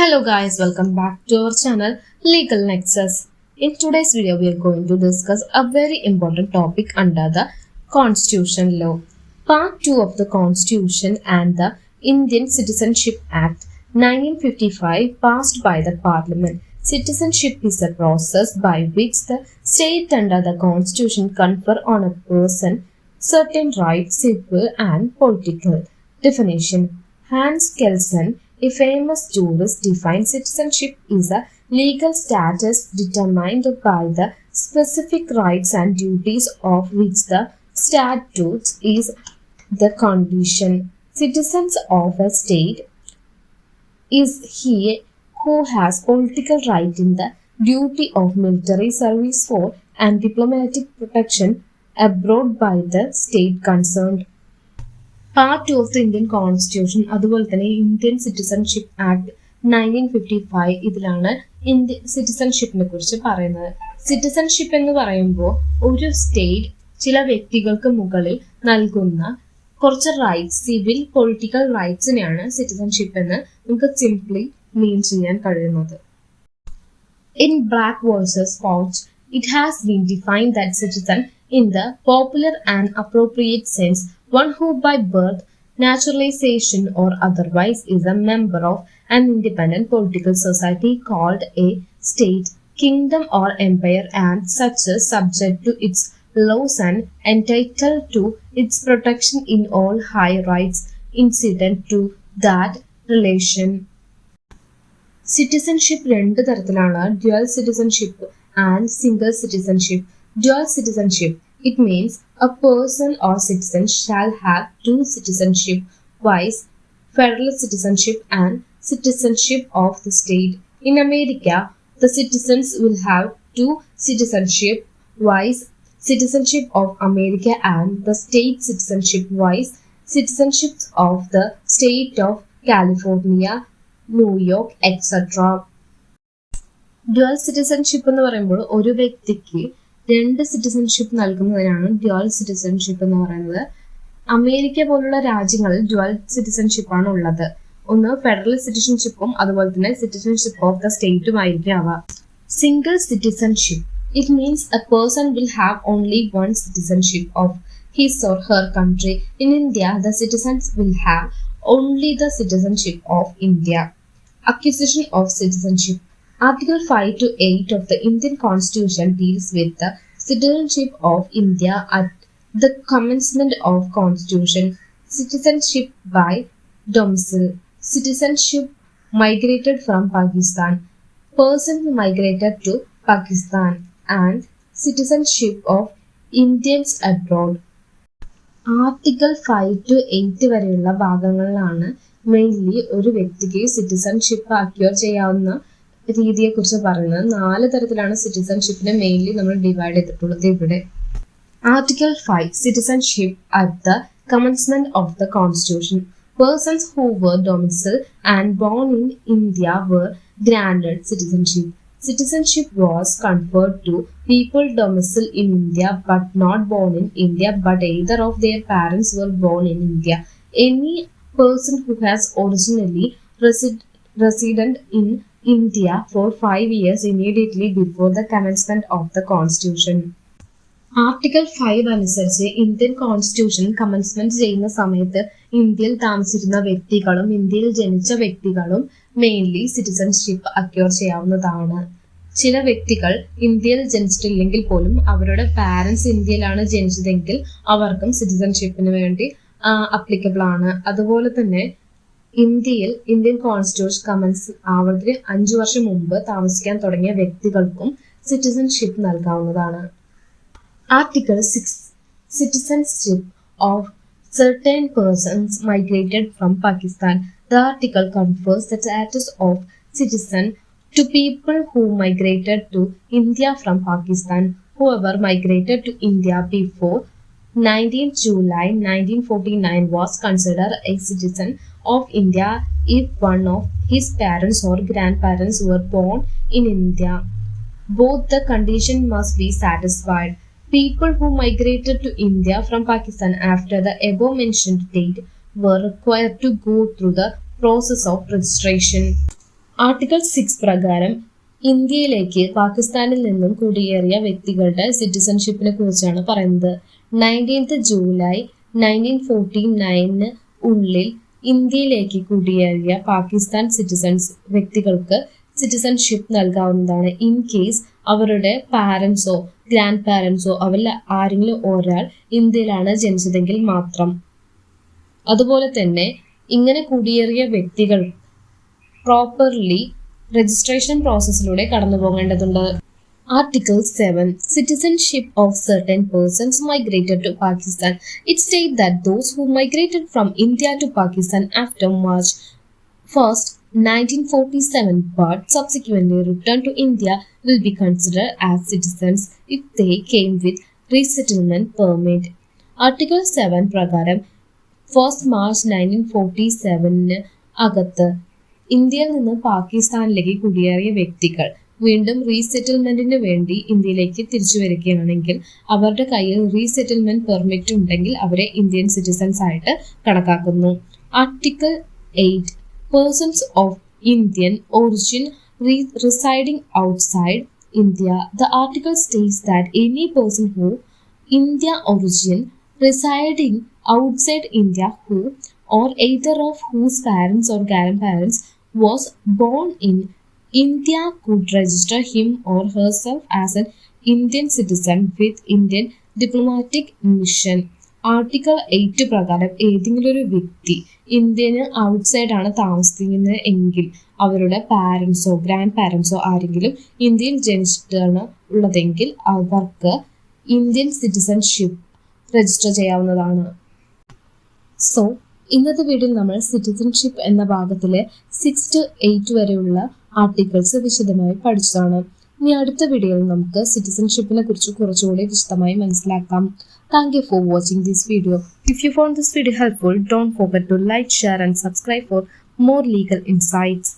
Hello guys, welcome back to our channel Legal Nexus. In today's video, we are going to discuss a very important topic under the Constitution Law. Part 2 of the Constitution and the Indian Citizenship Act 1955 passed by the Parliament. Citizenship is a process by which the state under the Constitution confer on a person certain rights, civil and political. Definition: Hans Kelsen, a famous jurist, defined citizenship is a legal status determined by the specific rights and duties of which the statute is the condition. Citizens of a state is he who has political right in the duty of military service for and diplomatic protection abroad by the state concerned. Part 2 of the Indian constitution അതുപോലെ തന്നെ Indian citizenship act 1955 ഇതിലാണ് Indian സിറ്റിസൺഷിപ്പിനെ കുറിച്ച് പറയുന്നത്. Citizenship എന്ന് പറയുമ്പോൾ ഒരു state ചില വ്യക്തികൾക്ക് മുകളിൽ നൽകുന്ന കുറച്ച് റൈറ്റ്സ്, സിവിൽ പൊളിറ്റിക്കൽ റൈറ്റ്സിനെയാണ് സിറ്റിസൺഷിപ്പ് എന്ന് നമുക്ക് സിംപ്ലി മീൻ ചെയ്യാൻ കഴിയുന്നത്. In Black versus Pouch, it has been defined that citizen in the popular and appropriate sense one who by birth, naturalization or otherwise is a member of an independent political society called a state, kingdom or empire and such as subject to its laws and entitled to its protection in all high rights incident to that relation. Citizenship രണ്ട് തരത്തിലാണ്: dual citizenship and single citizenship. Dual citizenship, it means a person or citizen shall have two citizenship, vice federal citizenship and citizenship of the state. In America, the citizens will have two citizenship, vice citizenship of America and the state citizenship, vice citizenships of the state of California, New York, etc. Dual citizenship എന്ന് പറയുമ്പോൾ ഒരു വ്യക്തിക്ക് രണ്ട് citizenship നൽകുന്നതിനാണ് dual citizenship എന്ന് പറയുന്നത്. America പോലുള്ള രാജ്യങ്ങളിൽ ഡ്യുവൽ സിറ്റിസൺഷിപ്പ് ആണ് ഉള്ളത്. ഒന്ന് ഫെഡറൽ സിറ്റിസൺഷിപ്പും അതുപോലെ തന്നെ സിറ്റിസൺഷിപ്പ് ഓഫ് ദ സ്റ്റേറ്റുമായിരിക്കും അവ. Single citizenship, it means A person will have only one citizenship of his or her country. In India the citizens will have only the citizenship of India. Acquisition of citizenship. Article 5 to 8 of the Indian Constitution deals with the citizenship of India at the commencement of Constitution. Citizenship by domicile. Citizenship migrated from Pakistan. Person migrated to Pakistan. And citizenship of Indians abroad. Article 5 to 8 വരെയുള്ള ഭാഗങ്ങളിലാണ് mainly ഒരു വ്യക്തിക്ക് citizenship acquire ചെയ്യാവുന്ന രീതിയെ കുറിച്ച് പറയുന്നത്. 4 തരത്തിലാണ് സിറ്റിസൺഷിപ്പിനെ mainly നമ്മൾ ഡിവൈഡ് ചെയ്തിട്ടുള്ളത് ഇവിടെ. Article 5 citizenship at the commencement of the constitution. Persons who were domiciled and born in India were granted citizenship. Citizenship was conferred to people domiciled in India but not born in India, but either of their parents were born in India. Any person who has originally resident in India for 5 years immediately before the commencement of the Constitution. Article 5 അനുസരിച്ച് Indian constitution commencement ചെയ്യുന്ന സമയത്ത് ഇന്ത്യയിൽ താമസിച്ചിരുന്ന വ്യക്തികളും ഇന്ത്യയിൽ ജനിച്ച വ്യക്തികളും mainly citizenship acquire ചെയ്യാവുന്നതാണ്. ചില വ്യക്തികൾ ഇന്ത്യയിൽ ജനിച്ചിട്ടില്ലെങ്കിൽ പോലും അവരുടെ പാരൻസ് ഇന്ത്യയിലാണ് ജനിച്ചതെങ്കിൽ അവർക്കും സിറ്റിസൺഷിപ്പിന് വേണ്ടി അപ്ലിക്കബിൾ ആണ്. അതുപോലെ തന്നെ ഇന്ത്യയിൽ ഇന്ത്യൻ കോൺസ്റ്റിറ്റ്യൂഷൻ കമൻസ് ആവുന്നതിന് 5 വർഷം മുമ്പ് താമസിക്കാൻ തുടങ്ങിയ വ്യക്തികൾക്കും സിറ്റിസൺഷിപ്പ് നൽകാവുന്നതാണ്. Article 6 citizenship of certain persons migrated from Pakistan. The article confers the status of citizen to people who migrated to India from Pakistan. Whoever migrated to India before 19th July 1949 was considered a citizen of India if one of his parents or grandparents were born in India. Both the conditions must be satisfied. People who migrated to India from Pakistan after the above mentioned date were required to go through the process of registration. Article 6 പ്രകാരം ഇന്ത്യയിലേക്ക് പാകിസ്ഥാനിൽ നിന്നും കുടിയേറിയ വ്യക്തികളുടെ സിറ്റിസൺഷിപ്പിനെ കുറിച്ചാണ് പറയുന്നത്. 19th July 1949 ഉള്ളിൽ ഇന്ത്യയിലേക്ക് കുടിയേറിയ പാകിസ്ഥാൻ വ്യക്തികൾക്ക് സിറ്റിസൺഷിപ്പ് നൽകാവുന്നതാണ്. ഇൻ കേസ് അവരുടെ പാരൻസോ ഗ്രാൻഡ് പാരൻസോ അവരിൽ ആരെങ്കിലും ഒരാൾ ഇന്ത്യയിലാണ് ജനിച്ചതെങ്കിൽ മാത്രം. അതുപോലെ തന്നെ ഇങ്ങനെ കുടിയേറിയ വ്യക്തികൾ പ്രോപ്പർലി രജിസ്ട്രേഷൻ പ്രോസസ്സിലൂടെ കടന്നു പോകേണ്ടതുണ്ട്. Article 7. Citizenship of certain persons migrated to Pakistan. It states that those who migrated from India to Pakistan after March 1st, 1947 but subsequently returned to India will be considered as citizens if they came with resettlement permit. Article 7 പ്രകാരം 1st March 1947 അകത്ത് ഇന്ത്യയിൽ നിന്ന് പാകിസ്ഥാനിലേക്ക് കുടിയേറിയ വ്യക്തികൾ വീണ്ടും റീസെറ്റിൽമെന്റിന് വേണ്ടി ഇന്ത്യയിലേക്ക് തിരിച്ചു വരികയാണെങ്കിൽ അവരുടെ കയ്യിൽ റീസെറ്റിൽമെന്റ് പെർമിറ്റ് ഉണ്ടെങ്കിൽ അവരെ ഇന്ത്യൻ സിറ്റിസൺസ് ആയിട്ട് കണക്കാക്കുന്നു. Article 8. Persons of Indian origin residing outside India. The article states that any person who India origin residing outside India who or either of whose parents or grandparents was born in India could register him or herself as an Indian citizen with Indian diplomatic mission. Article 8 പ്രകാരം ഏതെങ്കിലും ഒരു വ്യക്തി Indian outside ആണ് താമസിക്കുന്നത് എങ്കിൽ അവരുടെ പാരൻസോ grand പാരൻസോ ആരെങ്കിലും ഇന്ത്യയിൽ ജനിച്ചിട്ടാണ് ഉള്ളതെങ്കിൽ അവർക്ക് ഇന്ത്യൻ സിറ്റിസൺഷിപ്പ് രജിസ്റ്റർ ചെയ്യാവുന്നതാണ്. സോ ഇന്നത്തെ വീഡിയോയിൽ നമ്മൾ സിറ്റിസൺഷിപ്പ് എന്ന ഭാഗത്തിലെ 6 to 8 വരെയുള്ള ആർട്ടിക്കിൾസ് വിശദമായി പഠിച്ചതാണ്. ഇനി അടുത്ത വീഡിയോയിൽ നമുക്ക് സിറ്റിസൺഷിപ്പിനെ കുറിച്ച് കുറച്ചുകൂടി വിശദമായി മനസ്സിലാക്കാം. Thank you for watching this video. If you found this video helpful, don't forget to like, share and subscribe for more legal insights.